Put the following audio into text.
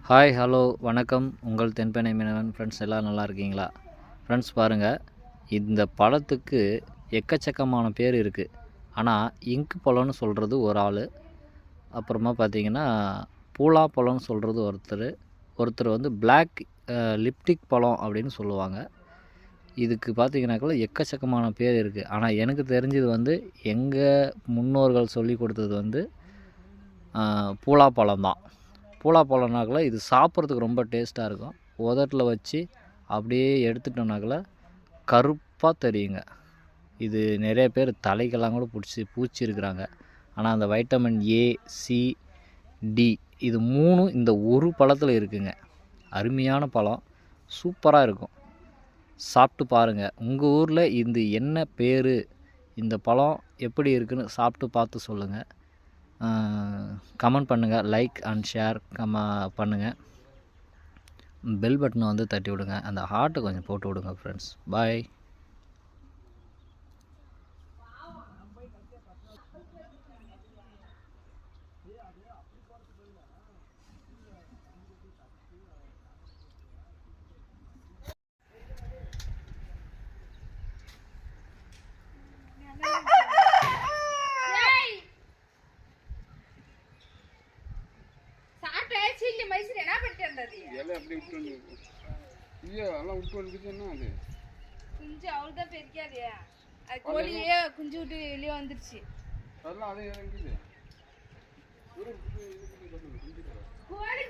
Hi hello வணக்கம். உங்கள் தென்பெண்ணை மீனவன். Friends எல்லாம் நல்லா இருக்கீங்களா? ஃப்ரெண்ட்ஸ் பாருங்கள், இந்த பழத்துக்கு எக்கச்சக்கமான பேர் இருக்குது. ஆனால் இங்கு பழம்னு சொல்கிறது ஒரு ஆள், அப்புறமா பார்த்தீங்கன்னா பூலா பழம்னு சொல்கிறது ஒருத்தர் வந்து பிளாக் லிப்டிக் பழம் அப்படின்னு சொல்லுவாங்க. இதுக்கு பார்த்தீங்கன்னாக்கா எக்கச்சக்கமான பேர் இருக்குது. ஆனால் எனக்கு தெரிஞ்சது வந்து எங்கள் முன்னோர்கள் சொல்லி கொடுத்தது வந்து பூலா பழம் தான். பூலா பழம்னாக்கல இது சாப்பிட்றதுக்கு ரொம்ப டேஸ்ட்டாக இருக்கும். உதட்டில் வச்சு அப்படியே எடுத்துட்டோம்னாக்கல கருப்பாக தெரியுங்க. இது நிறைய பேர் தலைக்கெல்லாம் கூட பூச்சிருக்கிறாங்க. ஆனால் அந்த வைட்டமின் ஏ, சி, டி இது மூணும் இந்த ஒரு பழத்தில் இருக்குங்க. அருமையான பழம், சூப்பராக இருக்கும். சாப்பிட்டு பாருங்கள். உங்கள் ஊரில் இந்த என்ன பேர், இந்த பழம் எப்படி இருக்குன்னு சாப்பிட்டு பார்த்து சொல்லுங்கள். கமெண்ட் பண்ணுங்கள், லைக் அண்ட் ஷேர் பண்ணுங்கள். பெல் பட்டனை வந்து தட்டி விடுங்க. அந்த ஹார்ட்டை கொஞ்சம் போட்டு விடுங்க ஃப்ரெண்ட்ஸ். பாய். குஞ்சு அவ்வளோதான் பெருக்காதே. அது கோழியே குஞ்சு விட்டு வெளியே வந்துருச்சு. கோழி